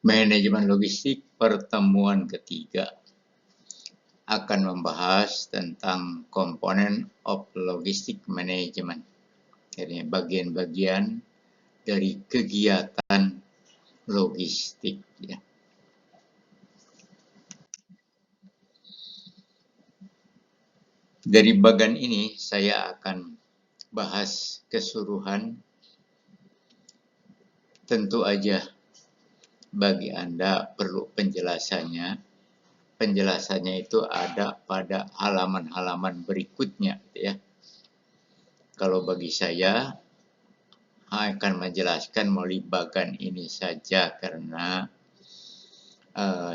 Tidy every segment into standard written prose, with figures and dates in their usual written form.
Manajemen logistik pertemuan ketiga akan membahas tentang komponen of logistic management. Jadi bagian-bagian dari kegiatan logistik. Ya. Dari bagian ini saya akan bahas keseluruhan. Tentu aja bagi Anda perlu penjelasannya. Penjelasannya itu ada pada halaman-halaman berikutnya, ya. Kalau bagi saya akan menjelaskan melalui bagian ini saja karena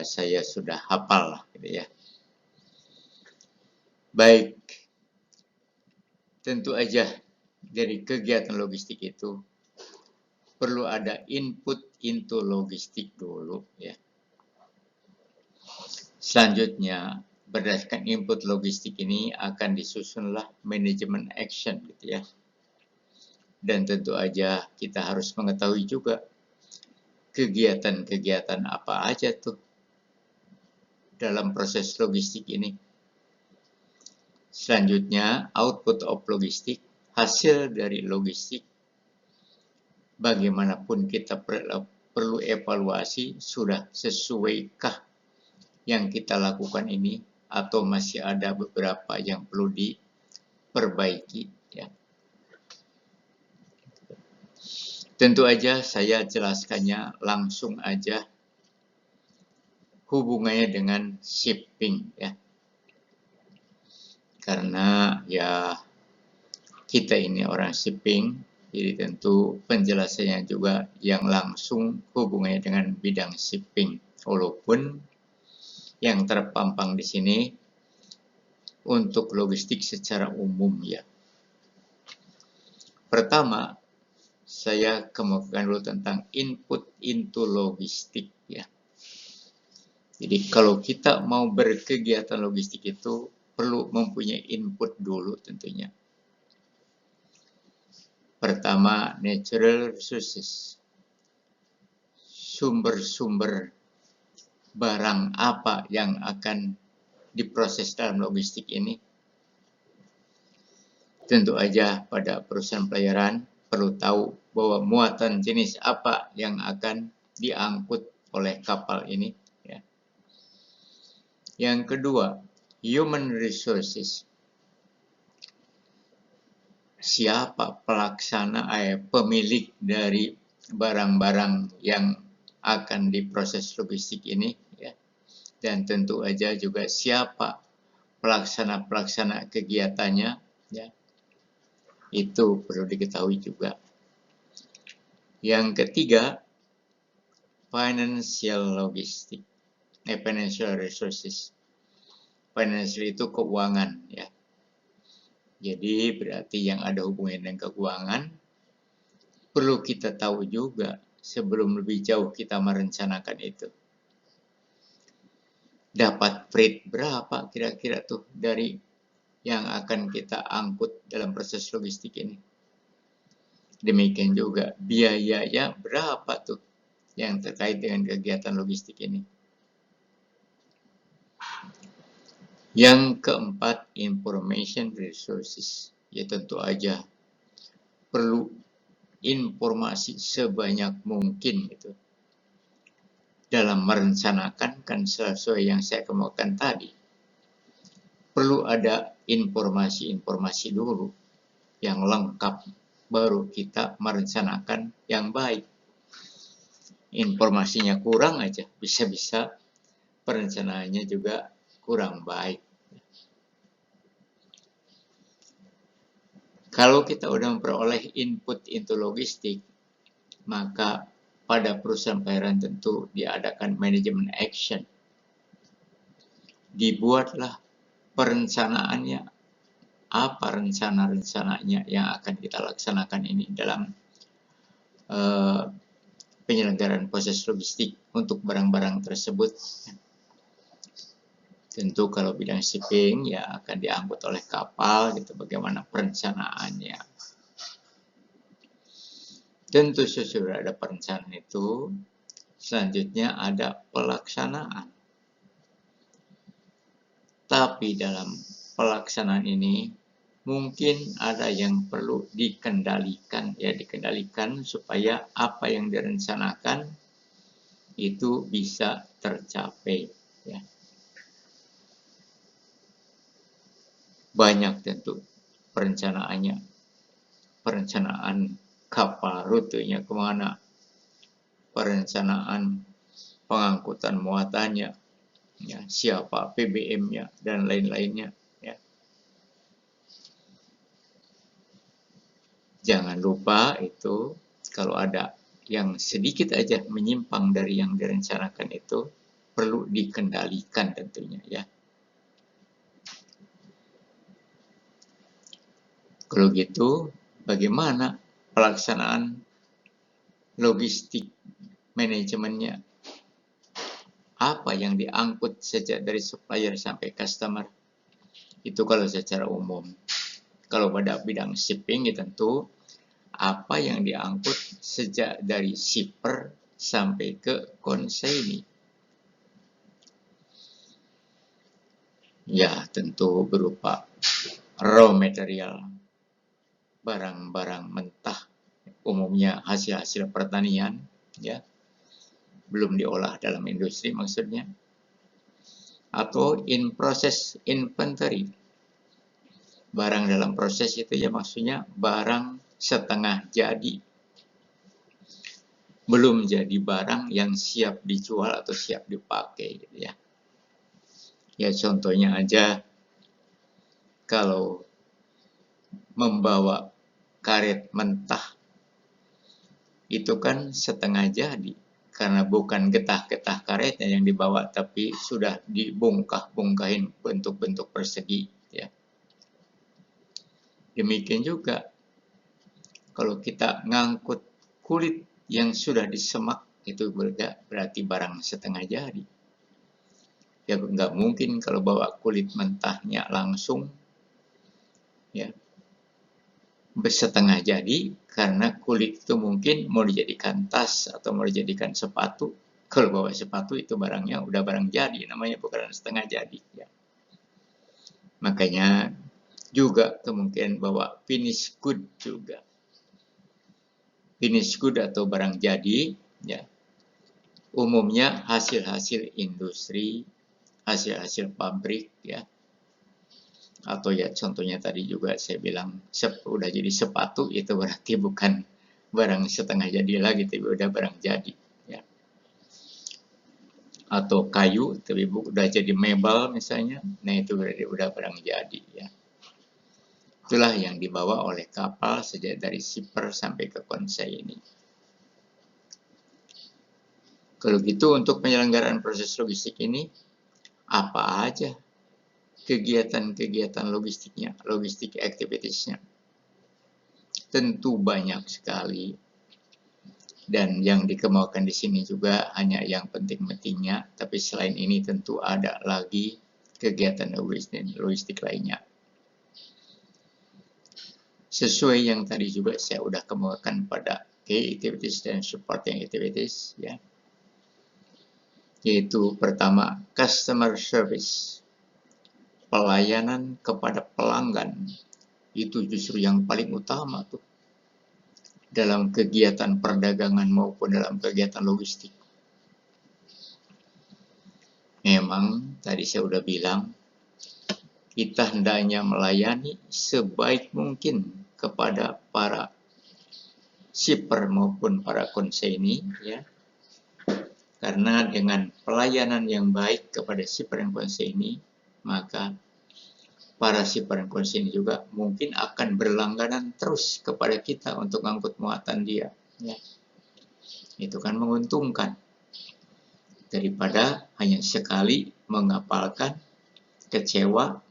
saya sudah hafal, gitu ya. Baik, tentu aja dari kegiatan logistik itu perlu ada input into logistik dulu, ya. Selanjutnya, berdasarkan input logistik ini akan disusunlah manajemen action, gitu ya. Dan tentu aja kita harus mengetahui juga kegiatan-kegiatan apa aja tuh dalam proses logistik ini. Selanjutnya, output of logistik, hasil dari logistik. Bagaimanapun kita perlu evaluasi, sudah sesuaikah yang kita lakukan ini atau masih ada beberapa yang perlu diperbaiki, ya. Tentu aja saya jelaskannya langsung aja hubungannya dengan shipping, ya. Karena ya kita ini orang shipping, jadi tentu penjelasannya juga yang langsung hubungannya dengan bidang shipping. Walaupun yang terpampang di sini untuk logistik secara umum, ya. Pertama, saya kemukakan dulu tentang input into logistik, ya. Jadi kalau kita mau berkegiatan logistik itu perlu mempunyai input dulu tentunya. Pertama, natural resources. Sumber-sumber barang apa yang akan diproses dalam logistik ini. Tentu aja pada perusahaan pelayaran perlu tahu bahwa muatan jenis apa yang akan diangkut oleh kapal ini. Ya. Yang kedua, human resources. Siapa pemilik dari barang-barang yang akan diproses logistik ini, ya. Dan tentu aja juga siapa pelaksana kegiatannya, ya. Itu perlu diketahui juga. Yang ketiga, financial logistik, financial resources. Financial itu keuangan, ya. Jadi berarti yang ada hubungannya dengan keuangan perlu kita tahu juga sebelum lebih jauh kita merencanakan itu. Dapat freight berapa kira-kira tuh dari yang akan kita angkut dalam proses logistik ini. Demikian juga biayanya berapa tuh yang terkait dengan kegiatan logistik ini. Yang keempat, information resources. Ya tentu aja perlu informasi sebanyak mungkin gitu. Dalam merencanakan kan sesuai yang saya kemukakan tadi. Perlu ada informasi-informasi dulu yang lengkap baru kita merencanakan yang baik. Informasinya kurang aja, bisa-bisa perencanaannya juga kurang baik. Kalau kita udah memperoleh input into logistik, maka pada perusahaan pelayaran tentu diadakan manajemen action. Dibuatlah perencanaannya, apa rencana-rencananya yang akan kita laksanakan ini dalam penyelenggaraan proses logistik untuk barang-barang tersebut. Tentu kalau bidang shipping ya akan diangkut oleh kapal, gitu, bagaimana perencanaannya. Tentu sesudah ada perencanaan itu, Selanjutnya ada pelaksanaan. Tapi dalam pelaksanaan ini mungkin ada yang perlu dikendalikan, dikendalikan supaya apa yang direncanakan itu bisa tercapai, ya. Banyak tentu perencanaannya, perencanaan kapal rutenya kemana, perencanaan pengangkutan muatannya, ya, siapa PBM-nya dan lain-lainnya, ya. Jangan lupa itu kalau ada yang sedikit aja menyimpang dari yang direncanakan itu perlu dikendalikan tentunya, ya. Kalau gitu, bagaimana pelaksanaan logistik manajemennya? Apa yang diangkut sejak dari supplier sampai customer? Itu kalau secara umum. Kalau pada bidang shipping, ya tentu apa yang diangkut sejak dari shipper sampai ke consignee. Ya, tentu berupa raw material, barang-barang mentah, umumnya hasil-hasil pertanian, ya, belum diolah dalam industri maksudnya, atau in process inventory. Barang dalam proses itu ya maksudnya barang setengah jadi, belum jadi barang yang siap dijual atau siap dipakai, gitu ya. Ya contohnya aja, kalau membawa karet mentah itu kan setengah jadi, karena bukan getah-getah karetnya yang dibawa, tapi sudah dibongkah-bongkahin bentuk-bentuk persegi, ya. Demikian juga kalau kita ngangkut kulit yang sudah disemak, itu berarti barang setengah jadi. Ya nggak mungkin kalau bawa kulit mentahnya langsung, ya, setengah jadi, karena kulit itu mungkin mau dijadikan tas atau mau dijadikan sepatu. Kalau bawa sepatu itu barangnya udah barang jadi, namanya bukan setengah jadi, ya. Makanya juga kemungkinan bawa finish good juga. Finish good atau barang jadi, ya, umumnya hasil-hasil industri, hasil-hasil pabrik, ya. Atau ya contohnya tadi juga saya bilang udah jadi sepatu, itu berarti bukan barang setengah jadi lagi, tapi udah barang jadi, ya. Atau kayu tapi udah jadi mebel misalnya, nah itu berarti udah barang jadi, ya. Itulah yang dibawa oleh kapal sejak dari shipper sampai ke consignee. Kalau gitu untuk penyelenggaraan proses logistik ini, apa aja kegiatan-kegiatan logistiknya, logistik activities-nya? Tentu banyak sekali. Dan yang dikemukakan di sini juga hanya yang penting-pentingnya, tapi selain ini tentu ada lagi kegiatan logistik lainnya. Sesuai yang tadi juga saya udah kemukakan pada key activities dan supporting activities, ya. Yaitu pertama, customer service. Pelayanan kepada pelanggan. Itu justru yang paling utama tuh, dalam kegiatan perdagangan maupun dalam kegiatan logistik. Memang tadi saya udah bilang, kita hendaknya melayani sebaik mungkin kepada para shipper maupun para consignee, ya. Karena dengan pelayanan yang baik kepada shipper dan consignee, maka para shipper dan consignee juga mungkin akan berlangganan terus kepada kita untuk angkut muatan dia, ya. Itu kan menguntungkan daripada hanya sekali mengapalkan, kecewa,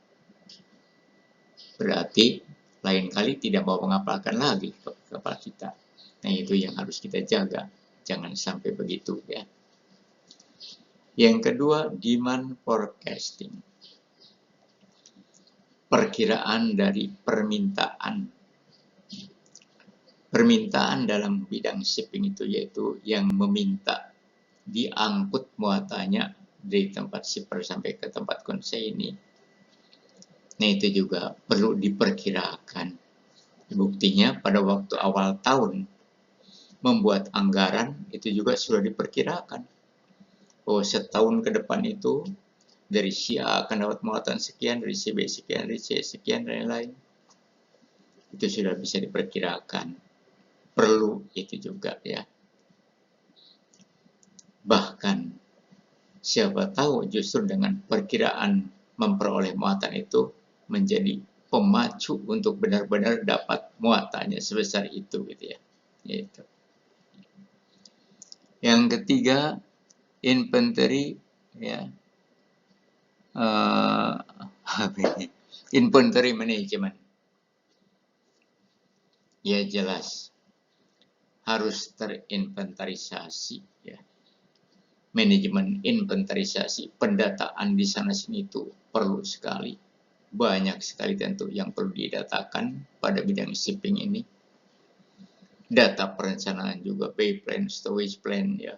berarti lain kali tidak mau mengapalkan lagi ke kapal kita. Nah itu yang harus kita jaga, jangan sampai begitu, ya. Yang kedua, demand forecasting. Perkiraan dari permintaan. Permintaan dalam bidang shipping itu yaitu yang meminta diangkut muatannya dari tempat shipper sampai ke tempat konsinyee. Nah, itu juga perlu diperkirakan. Buktinya pada waktu awal tahun membuat anggaran itu juga sudah diperkirakan. Oh, setahun ke depan itu dari si A akan dapat muatan sekian, dari si B sekian, dari C sekian, dan lain-lain. Itu sudah bisa diperkirakan. Perlu itu juga ya. Bahkan siapa tahu justru dengan perkiraan memperoleh muatan itu menjadi pemacu untuk benar-benar dapat muatannya sebesar itu gitu ya. Yaitu. Yang ketiga, inventory ya. Inventory management. Ya jelas harus terinventarisasi ya. Manajemen inventarisasi, pendataan di sana sini itu perlu sekali. Banyak sekali tentu yang perlu didatakan pada bidang shipping ini. Data perencanaan juga, pay plan, stowage plan ya.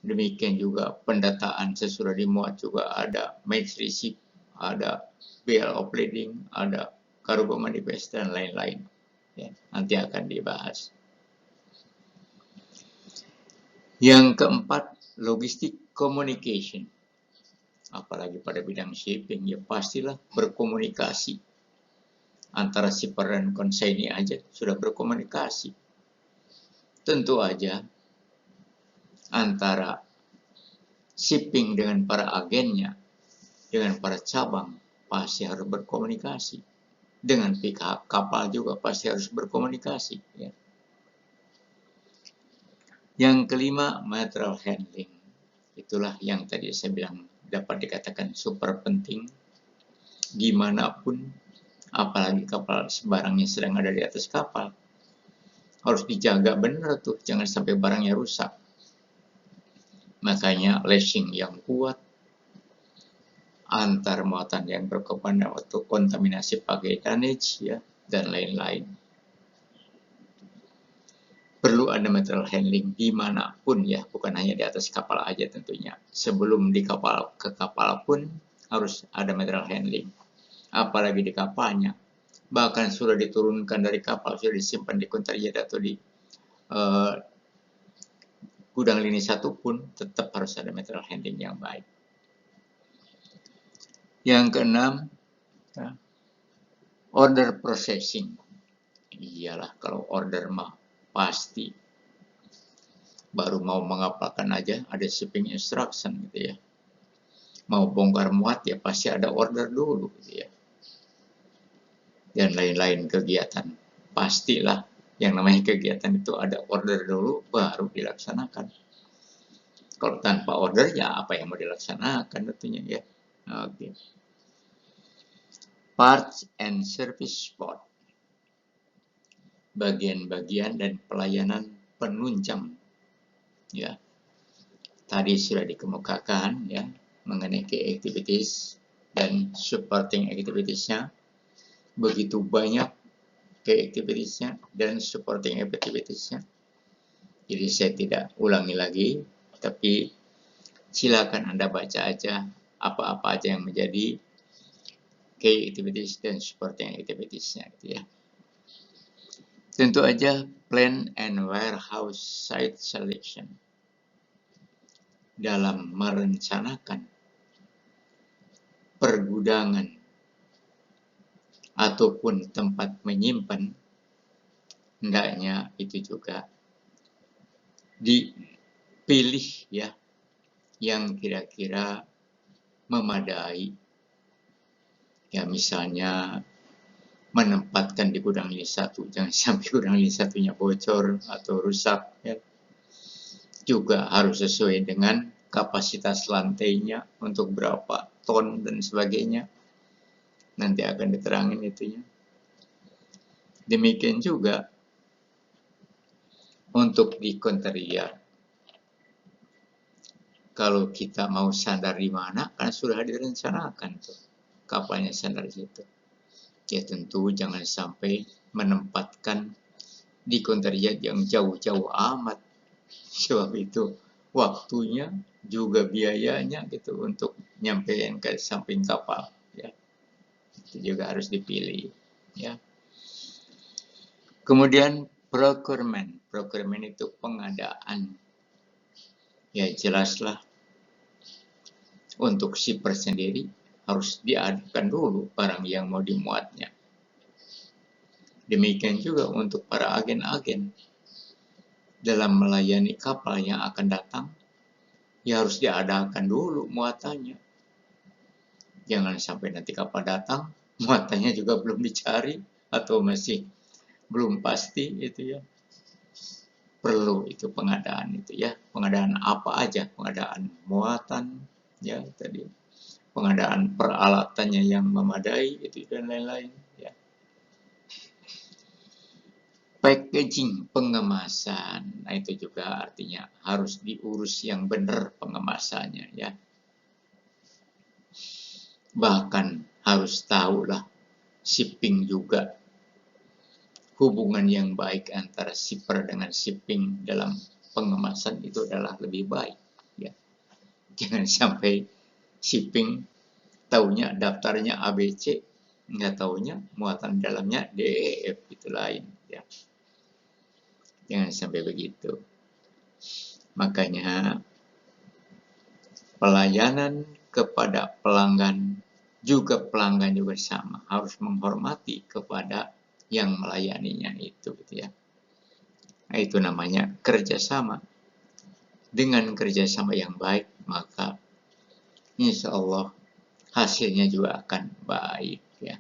Demikian juga pendataan sesudah dimuat juga ada match receipt, ada bill of lading, ada cargo manifest dan lain-lain. Ya, nanti akan dibahas. Yang keempat, logistik communication. Apalagi pada bidang shipping, ya pastilah berkomunikasi. Antara shipper dan konsinyee aja sudah berkomunikasi. Tentu aja antara shipping dengan para agennya, dengan para cabang, pasti harus berkomunikasi. Dengan pihak kapal juga pasti harus berkomunikasi. Ya. Yang kelima, material handling. Itulah yang tadi saya bilang dapat dikatakan super penting. Gimana pun, apalagi kapal barangnya sedang ada di atas kapal. Harus dijaga benar tuh, jangan sampai barangnya rusak. Makanya lashing yang kuat, antar muatan yang berkepanjangan untuk kontaminasi pakai damage, ya, dan lain-lain. Perlu ada material handling dimanapun ya, bukan hanya di atas kapal aja tentunya. Sebelum di kapal ke kapal pun harus ada material handling. Apalagi di kapalnya. Bahkan sudah diturunkan dari kapal, sudah disimpan di kontainer atau di gudang lini 1 pun tetap harus ada material handling yang baik. Yang keenam, order processing. Iyalah kalau order mah pasti baru mau mengapalkan aja ada shipping instruction gitu ya. Mau bongkar muat ya pasti ada order dulu gitu ya. Dan lain-lain kegiatan. Pastilah yang namanya kegiatan itu ada order dulu baru dilaksanakan. Kalau tanpa order ya apa yang mau dilaksanakan tentunya ya. Oke. Parts and service support. Bagian-bagian dan pelayanan penunjang ya. Tadi sudah dikemukakan ya mengenai key activities dan supporting activities-nya. Begitu banyak key activities-nya dan supporting activities-nya. Jadi saya tidak ulangi lagi, tapi silakan Anda baca aja apa-apa aja yang menjadi key activities dan supporting activities-nya gitu ya. Tentu aja plan and warehouse site selection. Dalam merencanakan pergudangan ataupun tempat menyimpan, hendaknya itu juga dipilih ya yang kira-kira memadai. Ya misalnya menempatkan di gudang lini 1, jangan sampai gudang lini 1-nya bocor atau rusak ya. Juga harus sesuai dengan kapasitas lantainya untuk berapa ton dan sebagainya. Nanti akan diterangin itunya. Demikian juga untuk di konterior. Kalau kita mau sandar di mana, kan sudah direncanakan tuh kapalnya sandar di situ. Ya tentu jangan sampai menempatkan di konterior yang jauh-jauh amat. Sebab itu waktunya, juga biayanya gitu untuk nyampein ke samping kapal ya. Itu juga harus dipilih ya. Kemudian procurement. Procurement itu pengadaan. Ya jelaslah untuk shipper sendiri harus diadukan dulu barang yang mau dimuatnya. Demikian juga untuk para agen-agen dalam melayani kapal yang akan datang, ya harus diadakan dulu muatannya. Jangan sampai nanti kapal datang, muatannya juga belum dicari atau masih belum pasti itu ya. Perlu itu pengadaan itu ya. Pengadaan apa aja? Pengadaan muatan ya tadi. Pengadaan peralatannya yang memadai itu dan lain-lain ya. Packaging, pengemasan. Nah, itu juga artinya harus diurus yang benar pengemasannya ya. Bahkan harus tahulah shipping juga. Hubungan yang baik antara shipper dengan shipping dalam pengemasan itu adalah lebih baik ya. Jangan sampai shipping taunya daftarnya ABC, nggak taunya muatan dalamnya DEF itu lain ya. Jangan sampai begitu. Makanya pelayanan kepada pelanggan juga sama harus menghormati kepada yang melayaninya itu gitu ya. Nah, itu namanya kerjasama. Dengan kerjasama yang baik maka insya Allah hasilnya juga akan baik ya.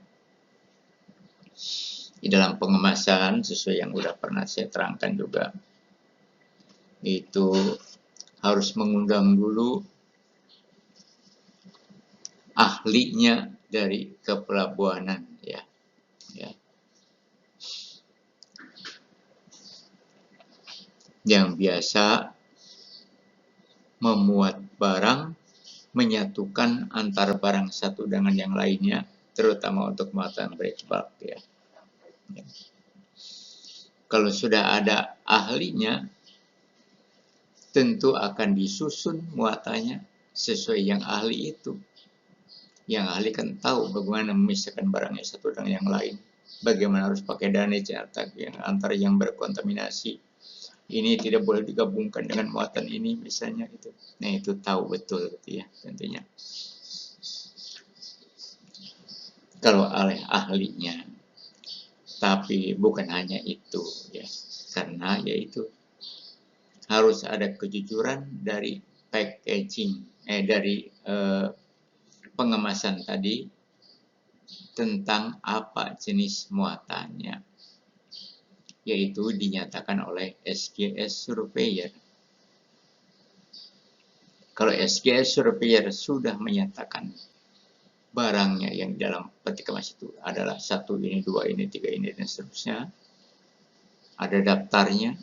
Di dalam pengemasan sesuai yang udah pernah saya terangkan juga itu harus mengundang dulu ahlinya dari kepelabuhanan ya. Yang biasa memuat barang, menyatukan antar barang satu dengan yang lainnya, terutama untuk muatan break bulk ya. Kalau sudah ada ahlinya, tentu akan disusun muatannya sesuai yang ahli itu. Yang ahli kan tahu bagaimana memisahkan barangnya satu dengan yang lain. Bagaimana harus pakai damage antara yang berkontaminasi. Ini tidak boleh digabungkan dengan muatan ini misalnya itu. Nah itu tahu betul gitu ya tentunya. Kalau oleh ahlinya. Tapi bukan hanya itu ya. Karena yaitu harus ada kejujuran dari packaging dari pengemasan tadi tentang apa jenis muatannya. Yaitu dinyatakan oleh SGS Surveyor. Kalau SGS Surveyor sudah menyatakan barangnya yang dalam peti kemas itu adalah 1 ini, 2 ini, 3 ini, dan seterusnya, ada daftarnya,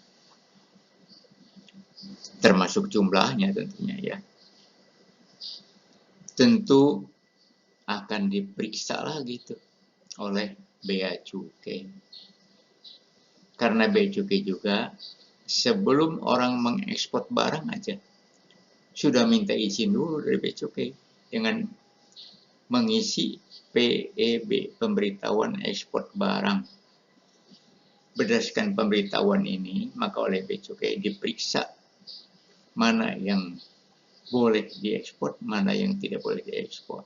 termasuk jumlahnya tentunya ya. Tentu akan diperiksa lagi tuh oleh Bea Cukai. Karena Bea Cukai juga sebelum orang mengekspor barang aja sudah minta izin dulu dari Bea Cukai dengan mengisi PEB, pemberitahuan ekspor barang. Berdasarkan pemberitahuan ini, maka oleh Bea Cukai diperiksa mana yang boleh diekspor, mana yang tidak boleh diekspor.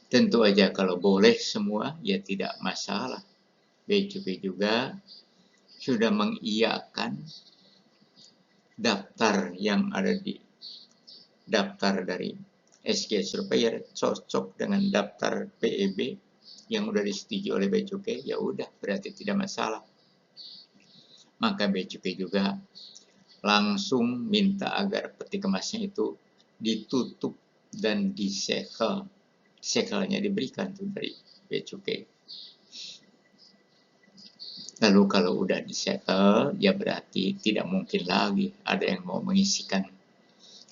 Tentu aja kalau boleh semua, ya tidak masalah. Bea Cukai juga sudah mengiyakan daftar yang ada di daftar dari SG Surveyor cocok dengan daftar PEB yang sudah disetujui oleh Bea Cukai, ya udah berarti tidak masalah. Maka Bea Cukai juga langsung minta agar peti kemasnya itu ditutup dan disegel. Segelnya diberikan tuh dari Bea Cukai. Lalu kalau udah disegel, ya berarti tidak mungkin lagi ada yang mau mengisikan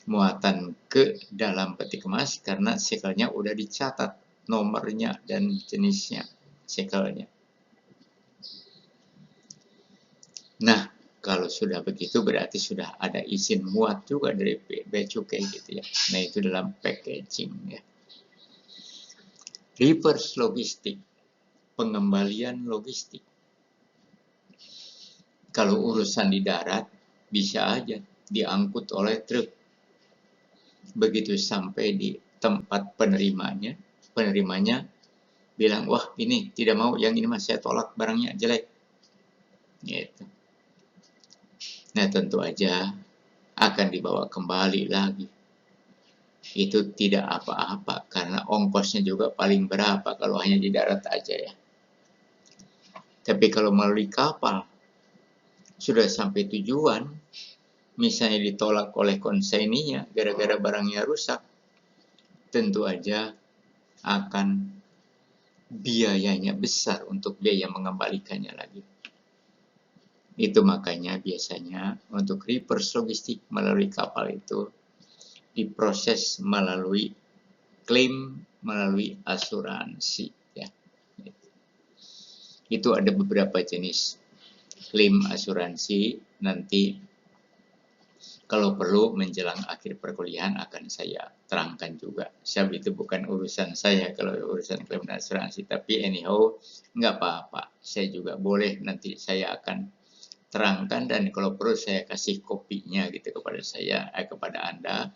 muatan ke dalam peti kemas karena segelnya udah dicatat nomornya dan jenisnya segelnya. Nah, Kalau sudah begitu berarti sudah ada izin muat juga dari bea cukai gitu ya. Nah itu dalam packaging ya. Reverse logistik, pengembalian logistik. Kalau urusan di darat bisa aja diangkut oleh truk. Begitu sampai di tempat penerimanya bilang, wah ini tidak mau, yang ini mas saya tolak, barangnya jelek. Gitu. Nah tentu aja akan dibawa kembali lagi. Itu tidak apa-apa karena ongkosnya juga paling berapa kalau hanya di darat aja ya. Tapi kalau melalui kapal sudah sampai tujuan, misalnya ditolak oleh konsaininya gara-gara barangnya rusak, tentu aja akan biayanya besar untuk biaya mengembalikannya lagi. Itu makanya biasanya untuk reverse logistik melalui kapal itu diproses melalui klaim melalui asuransi ya. Itu ada beberapa jenis klaim asuransi, nanti kalau perlu menjelang akhir perkuliahan akan saya terangkan juga. Sebab itu bukan urusan saya kalau urusan klaim dan asuransi, tapi anyhow nggak apa-apa. Saya juga boleh, nanti saya akan terangkan dan kalau perlu saya kasih kopinya gitu kepada Anda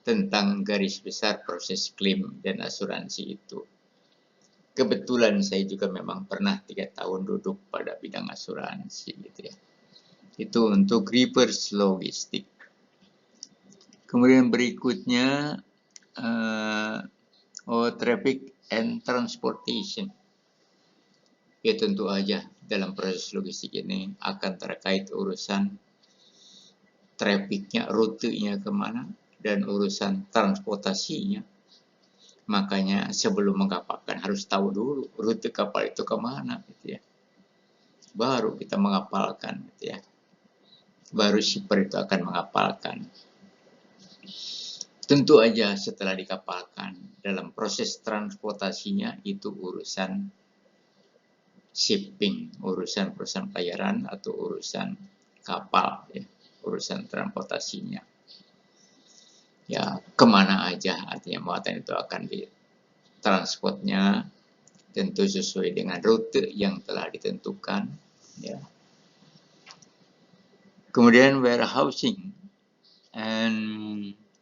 tentang garis besar proses klaim dan asuransi itu. Kebetulan saya juga memang pernah 3 tahun duduk pada bidang asuransi gitu ya. Itu untuk reverse logistik. Kemudian berikutnya traffic and transportation. Ya tentu aja dalam proses logistik ini akan terkait urusan trafficnya, rutenya kemana, dan urusan transportasinya. Makanya sebelum mengkapalkan harus tahu dulu rute kapal itu kemana gitu ya. Baru kita mengapalkan gitu ya. Baru shipper itu akan mengapalkan. Tentu aja setelah dikapalkan, dalam proses transportasinya itu urusan shipping, urusan perusahaan pelayaran atau urusan kapal, ya, urusan transportasinya. Ya, kemana aja artinya muatan itu akan ditransportnya, tentu sesuai dengan rute yang telah ditentukan. Ya. Kemudian warehousing and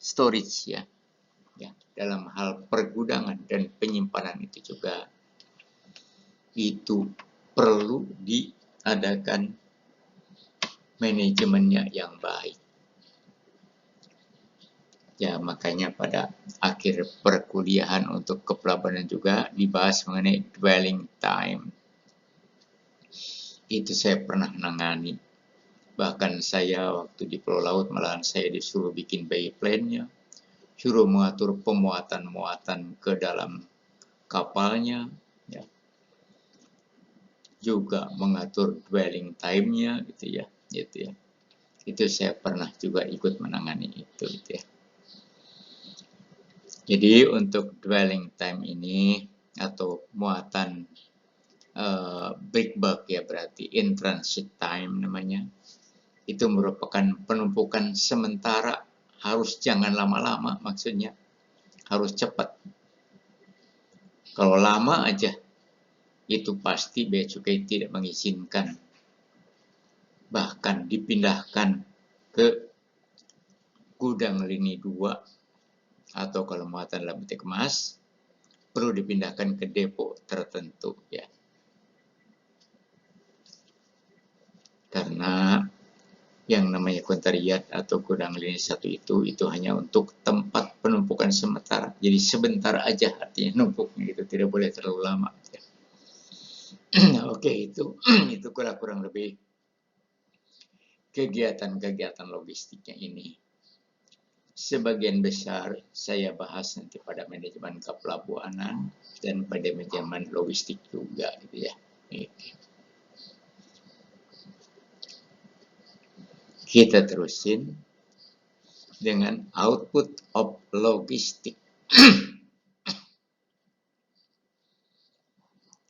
storage ya. Ya, dalam hal pergudangan dan penyimpanan itu juga itu perlu diadakan manajemennya yang baik. Ya, makanya pada akhir perkuliahan untuk kepelabuhanan juga dibahas mengenai dwelling time. Itu saya pernah menangani. Bahkan saya waktu di Pulau Laut malahan saya disuruh bikin bay plan-nya, suruh mengatur pemuatan-muatan ke dalam kapalnya, ya. Juga mengatur dwelling time-nya gitu ya. Itu saya pernah juga ikut menangani itu gitu ya. Jadi untuk dwelling time ini atau muatan break bulk ya berarti in transit time namanya. Itu merupakan penumpukan sementara, harus jangan lama-lama maksudnya, harus cepat. Kalau lama aja, itu pasti bea cukai tidak mengizinkan. Bahkan dipindahkan ke gudang lini 2, atau kalau muatan dalam peti kemas, perlu dipindahkan ke depo tertentu ya. Karena yang namanya kontariat atau gudang lini 1 itu hanya untuk tempat penumpukan sementara. Jadi sebentar aja artinya numpuknya gitu, tidak boleh terlalu lama. Ya. Oke, itu kurang lebih kegiatan-kegiatan logistiknya ini. Sebagian besar saya bahas nanti pada manajemen kepelabuhanan dan pada manajemen logistik juga gitu ya. Kita terusin dengan output of logistik.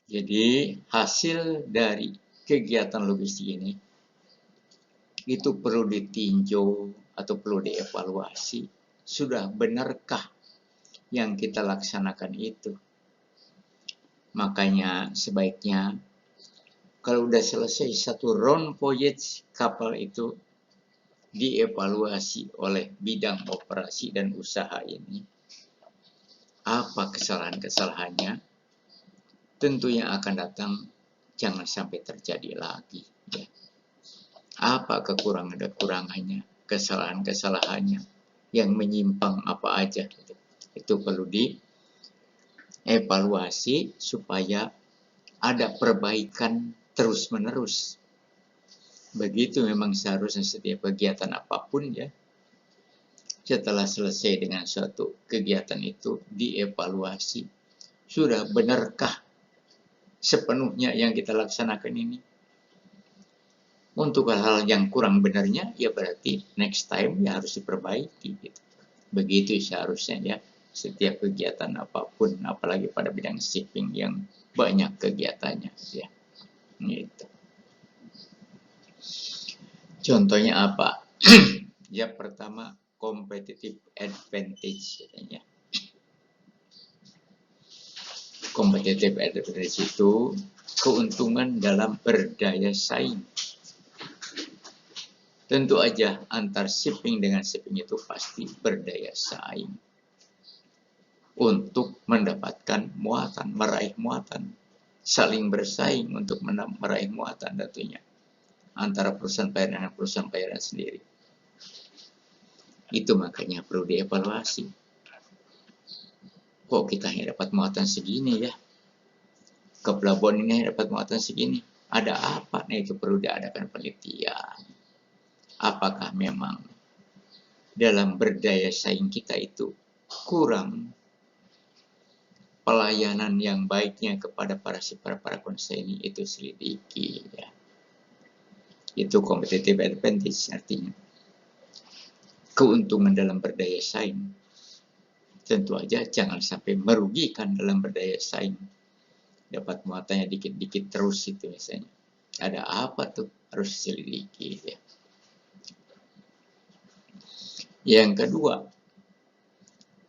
Jadi hasil dari kegiatan logistik ini itu perlu ditinjau atau perlu dievaluasi. Sudah benarkah yang kita laksanakan itu? Makanya sebaiknya kalau udah selesai satu round voyage kapal itu dievaluasi oleh bidang operasi dan usaha ini. Apa kesalahan-kesalahannya? Tentu yang akan datang jangan sampai terjadi lagi. Ya. Apa kekurangannya, kesalahan-kesalahannya, yang menyimpang apa aja. Itu perlu dievaluasi supaya ada perbaikan terus-menerus. Begitu memang seharusnya setiap kegiatan apapun ya. Setelah selesai dengan suatu kegiatan itu dievaluasi. Sudah benarkah sepenuhnya yang kita laksanakan ini? Untuk hal-hal yang kurang benarnya, ya berarti next time ya harus diperbaiki. Gitu. Begitu seharusnya ya, setiap kegiatan apapun, apalagi pada bidang shipping yang banyak kegiatannya. Ya. Gitu. Contohnya apa? Ya pertama, competitive advantage. Katanya. Competitive advantage itu keuntungan dalam berdaya saing. Tentu aja antar shipping dengan shipping itu pasti berdaya saing. Untuk mendapatkan muatan, meraih muatan. Saling bersaing untuk meraih muatan tentunya. Antara perusahaan pelayaran dengan perusahaan pelayaran sendiri. Itu makanya perlu dievaluasi. Kok kita hanya dapat muatan segini ya? Ke pelabuhan ini hanya dapat muatan segini. Ada apa? Nah itu perlu diadakan penelitian. Apakah memang dalam berdaya saing kita itu kurang pelayanan yang baiknya kepada para konsumen itu selidiki ya. Itu competitive advantage artinya. Keuntungan dalam berdaya saing. Tentu aja jangan sampai merugikan dalam berdaya saing. Dapat muatannya dikit-dikit terus itu misalnya. Ada apa tuh? Harus selidiki ya. Yang kedua,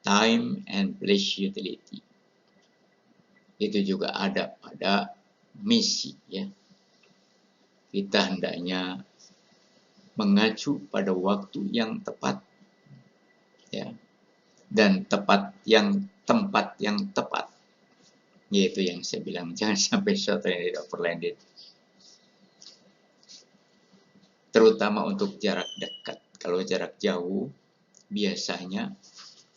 time and place utility. Itu juga ada pada misi ya. Kita hendaknya mengacu pada waktu yang tepat ya. Dan tempat yang tepat. Yaitu yang saya bilang jangan sampai sesuatu yang tidak overlanded. Terutama untuk jarak dekat. Kalau jarak jauh biasanya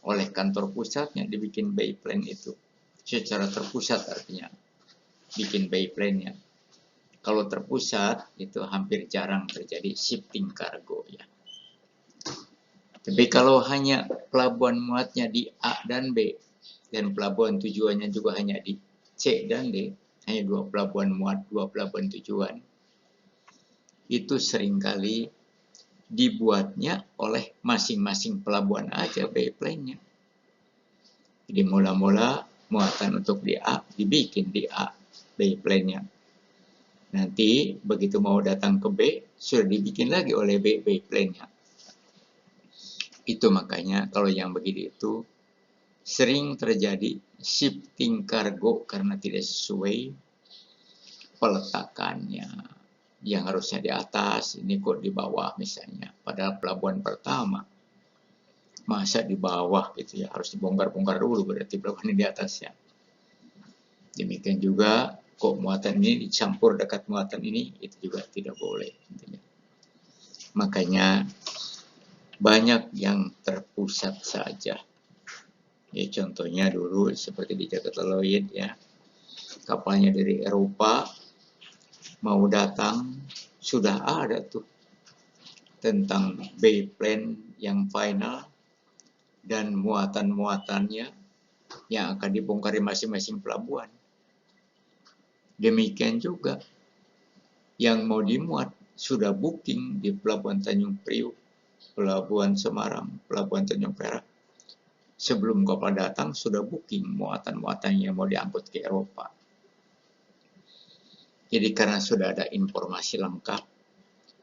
oleh kantor pusatnya dibikin bay plan itu. Secara terpusat artinya bikin bay plan-nya. Kalau terpusat itu hampir jarang terjadi shifting kargo ya. Tapi kalau hanya pelabuhan muatnya di A dan B dan pelabuhan tujuannya juga hanya di C dan D, hanya 2 pelabuhan muat, 2 pelabuhan tujuan, itu seringkali dibuatnya oleh masing-masing pelabuhan aja bay plan-nya. Jadi mula-mula muatan untuk di A dibikin di A bay plan-nya. Nanti begitu mau datang ke B sudah dibikin lagi oleh B bay plan-nya. Itu makanya kalau yang begini itu sering terjadi shifting kargo karena tidak sesuai peletakannya. Yang harusnya di atas, ini kok di bawah misalnya. Padahal pelabuhan pertama. Masa di bawah gitu ya, harus dibongkar-bongkar dulu berarti pelabuhan di atasnya. Demikian juga kok muatan ini dicampur dekat muatan ini, itu juga tidak boleh. Intinya. Makanya banyak yang terpusat saja. Ya, contohnya dulu seperti di Jakarta Lloyd ya, kapalnya dari Eropa mau datang sudah ada tuh tentang bay plan yang final dan muatan-muatannya yang akan dibongkar di masing-masing pelabuhan. Demikian juga yang mau dimuat sudah booking di Pelabuhan Tanjung Priuk, Pelabuhan Semarang, Pelabuhan Tanjung Perak. Sebelum kapal datang sudah booking muatan-muatan yang mau diangkut ke Eropa. Jadi karena sudah ada informasi lengkap,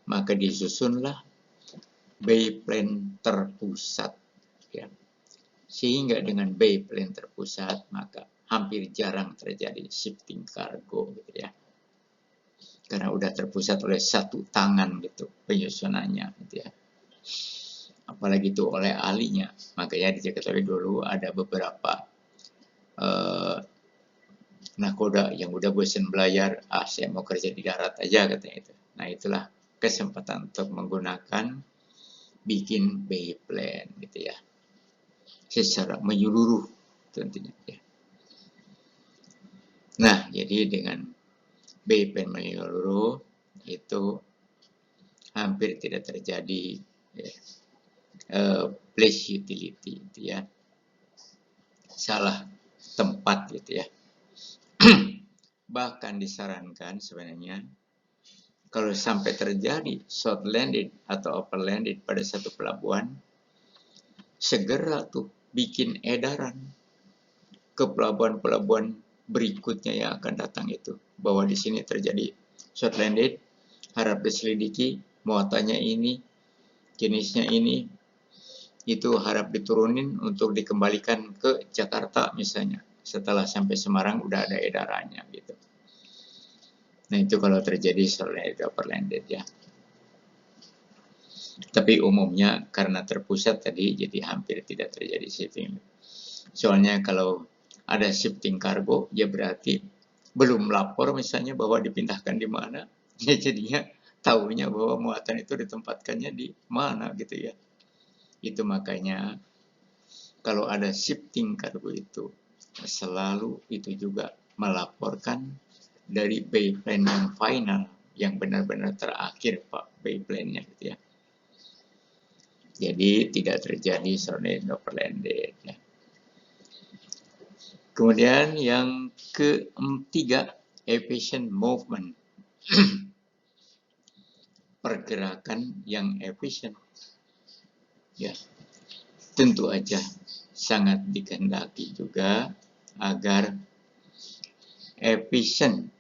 maka disusunlah Bayes-Plan terpusat. Ya. Sehingga dengan Bayes-Plan terpusat, maka hampir jarang terjadi shifting cargo, gitu ya. Karena udah terpusat oleh satu tangan gitu penyusunannya, gitu ya. Apalagi itu oleh ahlinya. Makanya diketahui dulu ada beberapa nakoda yang udah bosan belajar, saya mau kerja di darat aja katanya itu. Nah itulah kesempatan untuk menggunakan bikin Bayes-Plan gitu ya, secara menyeluruh tentunya ya. Nah jadi dengan Bayes-Plan menyeluruh itu hampir tidak terjadi ya, place utility gitu ya, salah tempat gitu ya. Bahkan disarankan sebenarnya kalau sampai terjadi short landed atau over landed pada satu pelabuhan, segera tuh bikin edaran ke pelabuhan-pelabuhan berikutnya yang akan datang itu, bahwa di sini terjadi short landed, harap diselidiki, muatannya ini, jenisnya ini, itu harap diturunin untuk dikembalikan ke Jakarta misalnya. Setelah sampai Semarang udah ada edarannya gitu. Nah itu kalau terjadi short landed, over landed ya. Tapi umumnya karena terpusat tadi, jadi hampir tidak terjadi shifting. Soalnya kalau ada shifting cargo, ya berarti belum lapor misalnya bahwa dipindahkan di mana, ya jadinya tahunya bahwa muatan itu ditempatkannya di mana gitu ya. Itu makanya kalau ada shifting cargo itu, selalu itu juga melaporkan dari Bayes-Plan yang final, yang benar-benar terakhir Pak Bayes-Plan-nya gitu ya. Jadi tidak terjadi short landed, over landed ya. Kemudian yang ketiga, efficient movement. Pergerakan yang efisien. Ya. Tentu aja sangat dikehendaki juga agar efisien,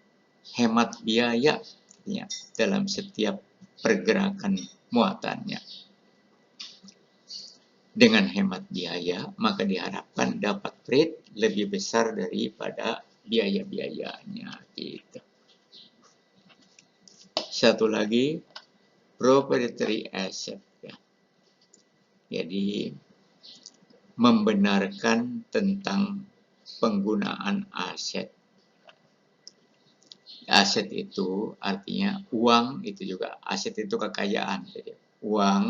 hemat biaya ya, dalam setiap pergerakan muatannya. Dengan hemat biaya, maka diharapkan dapat rate lebih besar daripada biaya-biayanya. Gitu. Satu lagi, proprietary asset. Ya. Jadi, membenarkan tentang penggunaan aset. Aset itu artinya uang, itu juga aset itu kekayaan. Jadi, uang,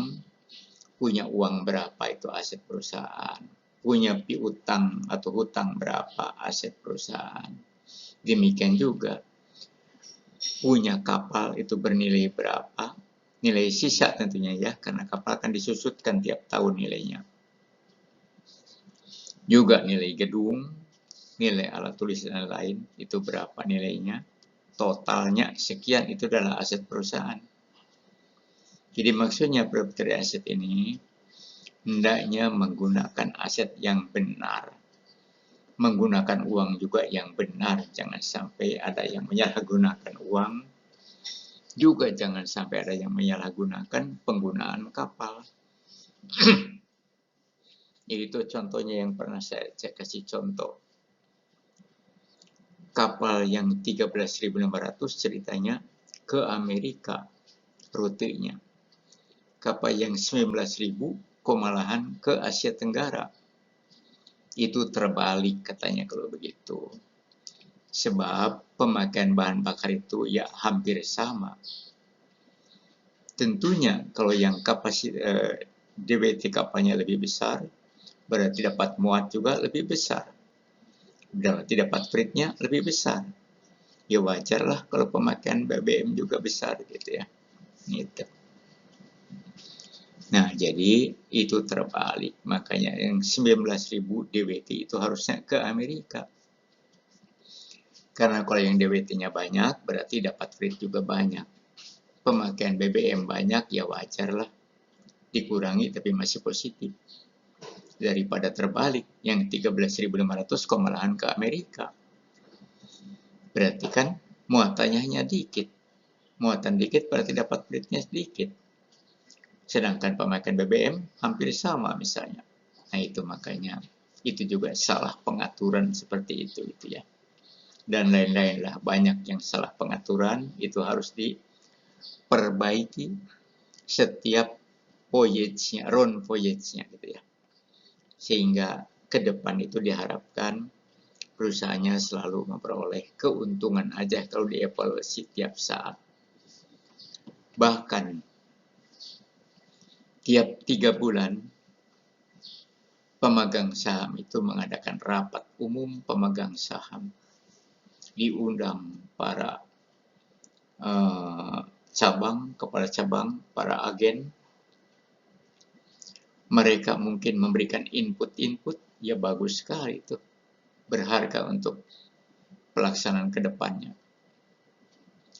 punya uang berapa itu aset perusahaan. Punya piutang atau hutang berapa aset perusahaan. Demikian juga, punya kapal itu bernilai berapa. Nilai sisa tentunya ya, karena kapal akan disusutkan tiap tahun nilainya. Juga nilai gedung, nilai alat tulis dan lain, itu berapa nilainya. Totalnya sekian, itu adalah aset perusahaan. Jadi maksudnya proprietary asset ini hendaknya menggunakan aset yang benar. Menggunakan uang juga yang benar. Jangan sampai ada yang menyalahgunakan uang. Juga jangan sampai ada yang menyalahgunakan penggunaan kapal. Itu contohnya yang pernah saya kasih contoh. Kapal yang 13.500 ceritanya ke Amerika rutenya. Kapal yang 19.000 kok malahan ke Asia Tenggara. Itu terbalik katanya kalau begitu. Sebab pemakaian bahan bakar itu ya hampir sama. Tentunya kalau yang kapasitas DWT kapalnya lebih besar, berarti dapat muat juga lebih besar. Berarti dapat freight-nya lebih besar. Ya wajarlah kalau pemakaian BBM juga besar gitu ya. Gitu. Nah, jadi itu terbalik. Makanya yang 19.000 DWT itu harusnya ke Amerika. Karena kalau yang DWT-nya banyak, berarti dapat freight juga banyak. Pemakaian BBM banyak, ya wajarlah. Dikurangi tapi masih positif. Daripada terbalik, yang 13.500 kok malahan ke Amerika. Berarti kan muatannya hanya dikit. Muatan dikit berarti dapat peritnya sedikit. Sedangkan pemakaian BBM hampir sama misalnya. Nah itu makanya itu juga salah pengaturan seperti itu gitu ya. Dan lain-lain lah, banyak yang salah pengaturan, itu harus diperbaiki setiap voyage-nya, round voyage-nya gitu ya. Sehingga ke depan itu diharapkan perusahaannya selalu memperoleh keuntungan aja kalau dievaluasi tiap saat. Bahkan tiap 3 bulan pemegang saham itu mengadakan rapat umum pemegang saham. Diundang para cabang, kepala cabang, para agen. Mereka mungkin memberikan input-input, ya bagus sekali itu. Berharga untuk pelaksanaan ke depannya.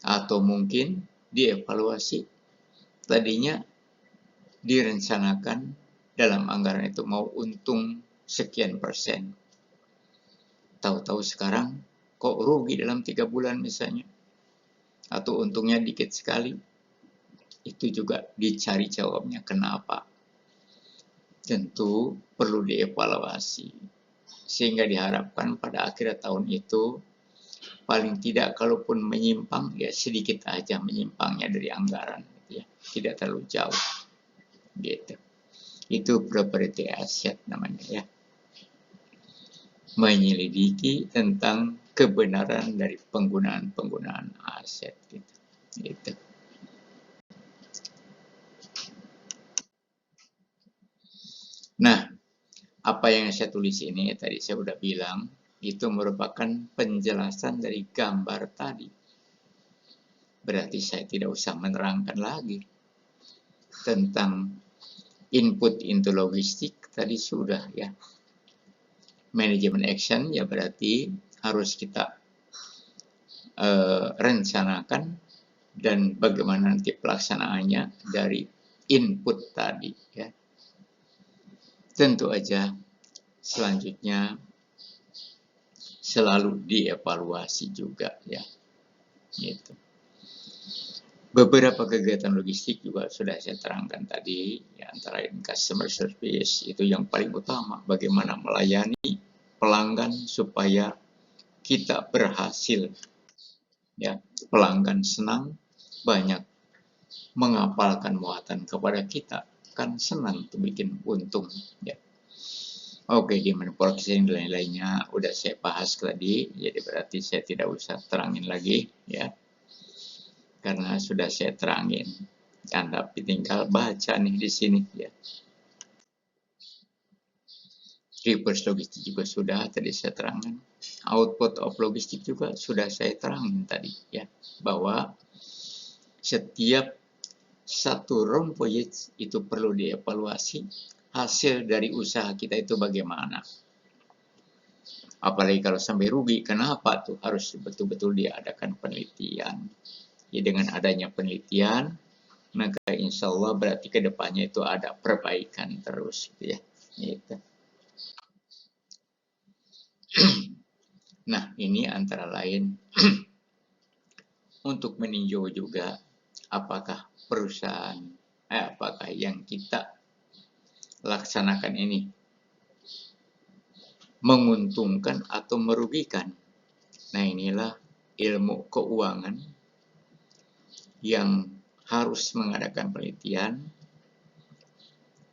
Atau mungkin dievaluasi. Tadinya direncanakan dalam anggaran itu mau untung sekian persen. Tahu-tahu sekarang kok rugi dalam 3 bulan misalnya. Atau untungnya dikit sekali. Itu juga dicari jawabnya kenapa. Tentu perlu dievaluasi. Sehingga diharapkan pada akhir tahun itu paling tidak kalaupun menyimpang ya sedikit aja menyimpangnya dari anggaran gitu ya. Tidak terlalu jauh. Gitu. Itu property asset namanya ya. Menyelidiki tentang kebenaran dari penggunaan aset gitu. Gitu. Nah, apa yang saya tulis ini tadi saya udah bilang itu merupakan penjelasan dari gambar tadi. Berarti saya tidak usah menerangkan lagi tentang input into logistik tadi sudah ya. Manajemen action ya berarti harus kita rencanakan dan bagaimana nanti pelaksanaannya dari input tadi ya. Tentu aja selanjutnya selalu dievaluasi juga ya. Gitu. Beberapa kegiatan logistik juga sudah saya terangkan tadi, ya, antara lain customer service itu yang paling utama, bagaimana melayani pelanggan supaya kita berhasil, ya, pelanggan senang, banyak menghafalkan muatan kepada kita, kan senang tuh bikin untung, ya. Oke, gimana forecasting dan lain-lainnya udah saya bahas tadi, jadi berarti saya tidak usah terangin lagi, ya. Karena sudah saya terangin. Anda tinggal baca nih di sini ya. Reverse logistik juga sudah tadi saya terangkan. Output of logistik juga sudah saya terangin tadi ya, bahwa setiap satu round voyage itu perlu dievaluasi hasil dari usaha kita itu bagaimana. Apalagi kalau sampai rugi, kenapa tuh harus betul-betul diadakan penelitian. Ya dengan adanya penelitian, maka insya Allah berarti ke depannya itu ada perbaikan terus gitu ya. Gitu. Nah ini antara lain untuk meninjau juga apakah perusahaan, apakah yang kita laksanakan ini menguntungkan atau merugikan. Nah inilah ilmu keuangan yang harus mengadakan penelitian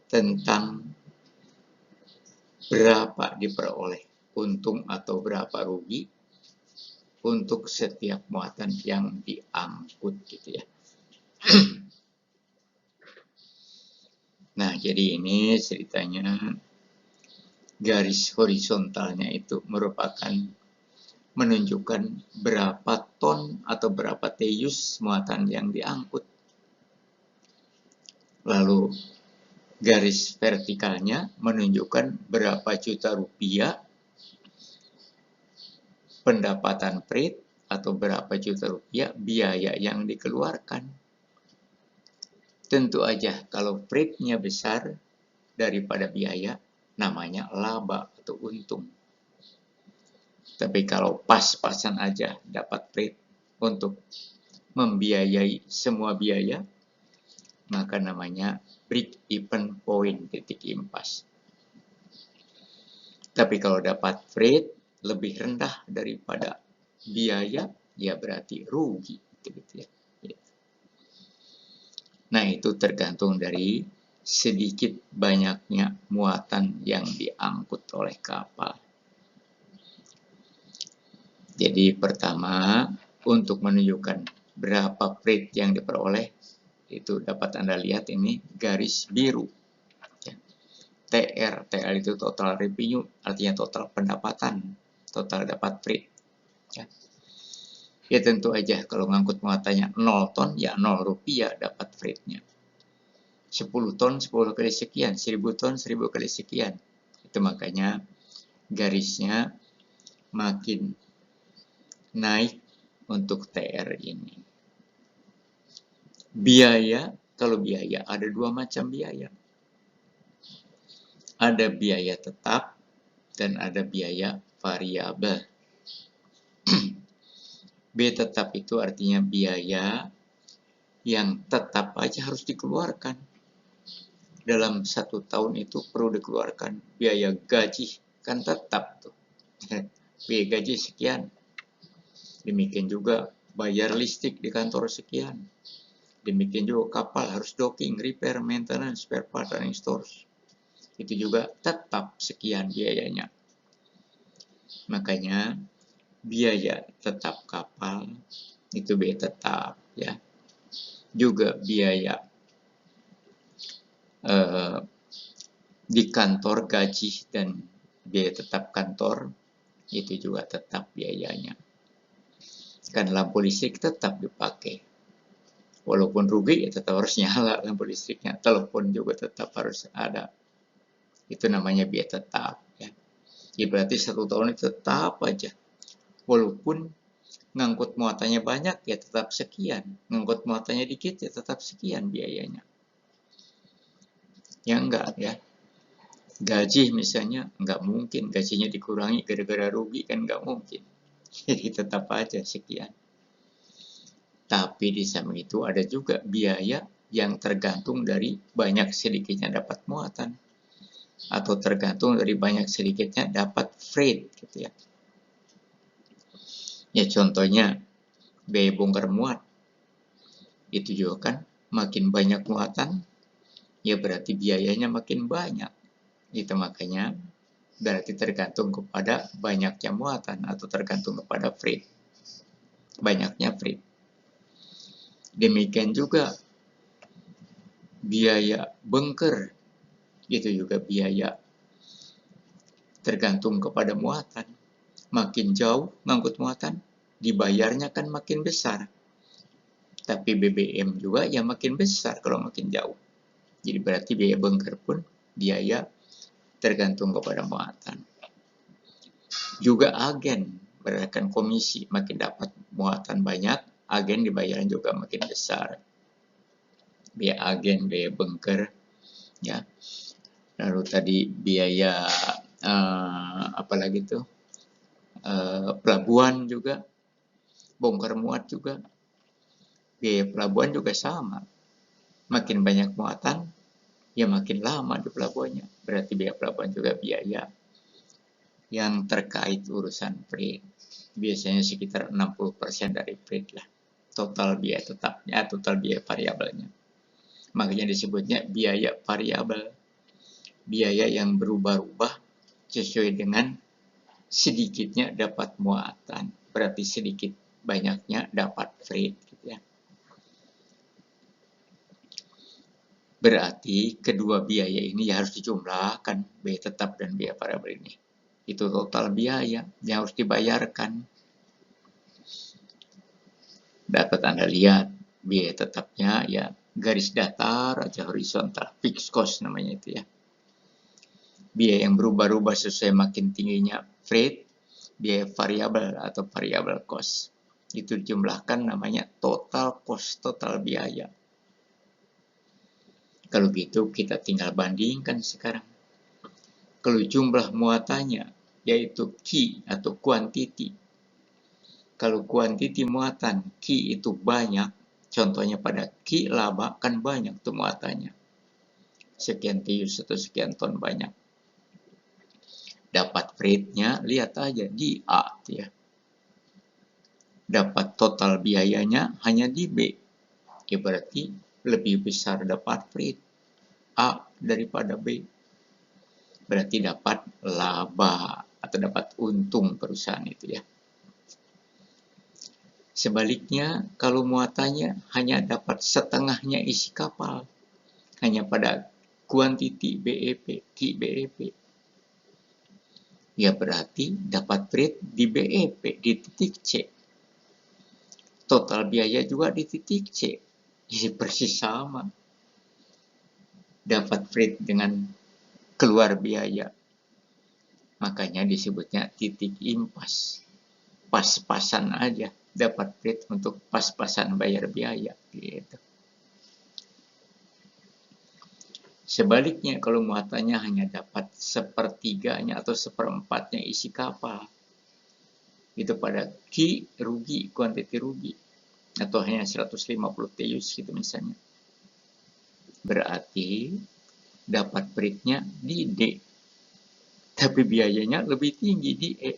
tentang berapa diperoleh untung atau berapa rugi untuk setiap muatan yang diangkut gitu ya. Nah, jadi ini ceritanya garis horizontalnya itu merupakan menunjukkan berapa ton atau berapa teus muatan yang diangkut. Lalu garis vertikalnya menunjukkan berapa juta rupiah pendapatan freight atau berapa juta rupiah biaya yang dikeluarkan. Tentu aja kalau freight-nya besar daripada biaya, namanya laba atau untung. Tapi kalau pas-pasan aja dapat freight untuk membiayai semua biaya, maka namanya break even point, titik impas. Tapi kalau dapat freight lebih rendah daripada biaya, ya berarti rugi. Gitu ya. Nah, itu tergantung dari sedikit banyaknya muatan yang diangkut oleh kapal. Jadi pertama, untuk menunjukkan berapa freight yang diperoleh, itu dapat Anda lihat ini garis biru. TR itu total revenue, artinya total pendapatan, total dapat freight. Ya tentu aja kalau ngangkut muatannya 0 ton, ya 0 rupiah dapat freight-nya. 10 ton, 10 kali sekian, 1000 ton, 1000 kali sekian. Itu makanya garisnya makin naik untuk TR ini. Biaya, kalau biaya ada dua macam biaya. Ada biaya tetap dan ada biaya variabel. B tetap itu artinya biaya yang tetap aja harus dikeluarkan. Dalam 1 tahun itu perlu dikeluarkan biaya gaji, kan tetap tuh. Biaya gaji sekian. Demikian juga bayar listrik di kantor sekian. Demikian juga kapal harus docking, repair, maintenance, spare part, running stores. Itu juga tetap sekian biayanya. Makanya biaya tetap kapal itu biaya tetap ya. Juga biaya di kantor gaji dan biaya tetap kantor itu juga tetap biayanya. Kan lampu listrik tetap dipakai. Walaupun rugi ya tetap harus nyala lampu listriknya. Telepon juga tetap harus ada. Itu namanya biaya tetap ya. Ya berarti 1 tahun itu tetap aja. Walaupun ngangkut muatannya banyak ya tetap sekian. Ngangkut muatannya dikit ya tetap sekian biayanya. Ya enggak ya. Gaji misalnya enggak mungkin gajinya dikurangi gara-gara rugi, kan enggak mungkin. Jadi tetap aja sekian. Tapi di samping itu ada juga biaya yang tergantung dari banyak sedikitnya dapat muatan. Atau tergantung dari banyak sedikitnya dapat freight gitu ya. Ya contohnya biaya bongkar muat. Itu juga kan makin banyak muatan, ya berarti biayanya makin banyak. Itu makanya berarti tergantung kepada banyaknya muatan atau tergantung kepada freight. Banyaknya freight. Demikian juga biaya bengker. Itu juga biaya tergantung kepada muatan. Makin jauh ngangkut muatan, dibayarnya kan makin besar. Tapi BBM juga ya makin besar kalau makin jauh. Jadi berarti biaya bengker pun biaya tergantung kepada muatan. Juga agen berdasarkan komisi, makin dapat muatan banyak, agen dibayarnya juga makin besar. Biaya agen, biaya bengker, ya. Lalu tadi biaya apalagi tuh pelabuhan juga, bongkar muat juga. Biaya pelabuhan juga sama. Makin banyak muatan, ya makin lama di pelabuhannya. Berarti biaya pelabuhan juga biaya yang terkait urusan freight. Biasanya sekitar 60% dari freight lah. Total biaya tetapnya, total biaya variabelnya. Makanya disebutnya biaya variabel. Biaya yang berubah-ubah sesuai dengan sedikitnya dapat muatan. Berarti sedikit banyaknya dapat freight. Gitu ya. Berarti kedua biaya ini harus dijumlahkan, biaya tetap dan biaya variabel ini. Itu total biaya yang harus dibayarkan. Dapat Anda lihat biaya tetapnya ya garis datar aja horizontal, fixed cost namanya itu ya. Biaya yang berubah-ubah sesuai makin tingginya freight, biaya variabel atau variable cost. Itu dijumlahkan namanya total cost, total biaya. Kalau gitu kita tinggal bandingkan sekarang. Kalau jumlah muatannya yaitu Q atau quantity Kalau kuantiti muatan Ki itu banyak, contohnya pada Ki laba kan banyak tuh muatannya. Sekian tius atau sekian ton banyak. Dapat rate-nya, lihat aja di A ya. Dapat total biayanya hanya di B. Ya berarti lebih besar dapat rate A daripada B. Berarti dapat laba atau dapat untung perusahaan itu ya. Sebaliknya, kalau muatannya hanya dapat setengahnya isi kapal, hanya pada kuantiti BEP, Ki BEP, ya berarti dapat rate di BEP, di titik C. Total biaya juga di titik C. Jadi persis sama. Dapat rate dengan keluar biaya. Makanya disebutnya titik impas. Pas-pasan aja. Dapat rate untuk pas-pasan bayar biaya. Gitu. Sebaliknya kalau muatannya hanya dapat sepertiganya atau seperempatnya isi kapal. Itu pada Ki rugi, kuantiti rugi. Atau hanya 150 teus gitu misalnya. Berarti dapat rate-nya di D. Tapi biayanya lebih tinggi di E.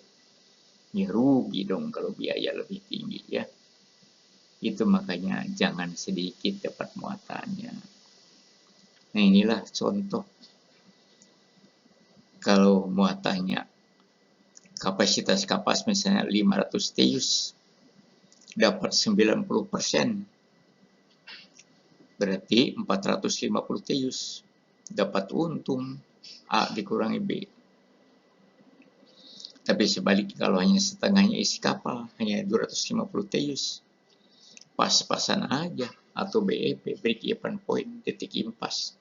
Ya rugi dong kalau biaya lebih tinggi ya. Itu makanya jangan sedikit dapat muatannya. Nah inilah contoh. Kalau muatannya kapasitas kapas misalnya 500 teus, dapat 90%. Berarti 450 teus. Dapat untung A dikurangi B. Tapi sebaliknya kalau hanya setengahnya isi kapal, hanya 250 teus, pas-pasan aja, atau BEP, break even point, titik impas.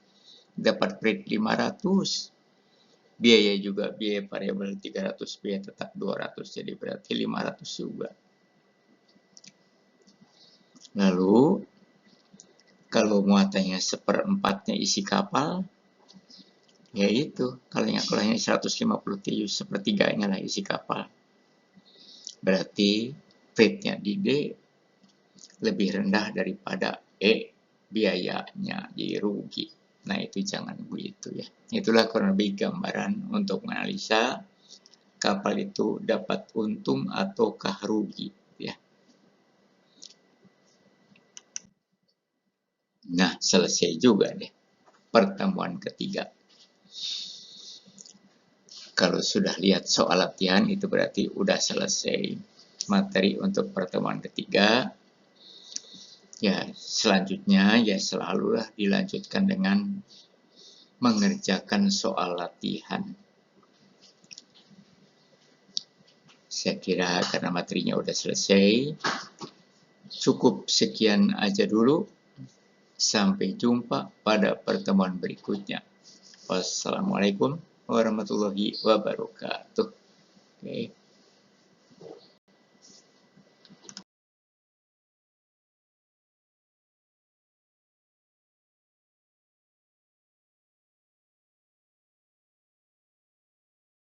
Dapat rate 500, biaya juga, biaya variabel 300, biaya tetap 200, jadi berarti 500 juga. Lalu, kalau muatannya seperempatnya isi kapal, ya itu, kalau hanya 150 teus, sepertiganya lah isi kapal. Berarti rate-nya di D lebih rendah daripada E, biayanya jadi rugi. Nah itu jangan begitu ya. Itulah kurang lebih gambaran untuk menganalisa kapal itu dapat untung ataukah rugi ya. Nah selesai juga deh pertemuan ketiga. Kalau sudah lihat soal latihan itu berarti udah selesai materi untuk pertemuan ketiga. Ya, selanjutnya ya selalulah dilanjutkan dengan mengerjakan soal latihan. Saya kira karena materinya udah selesai, cukup sekian aja dulu. Sampai jumpa pada pertemuan berikutnya. Wassalamualaikum warahmatullahi wabarakatuh. Okay.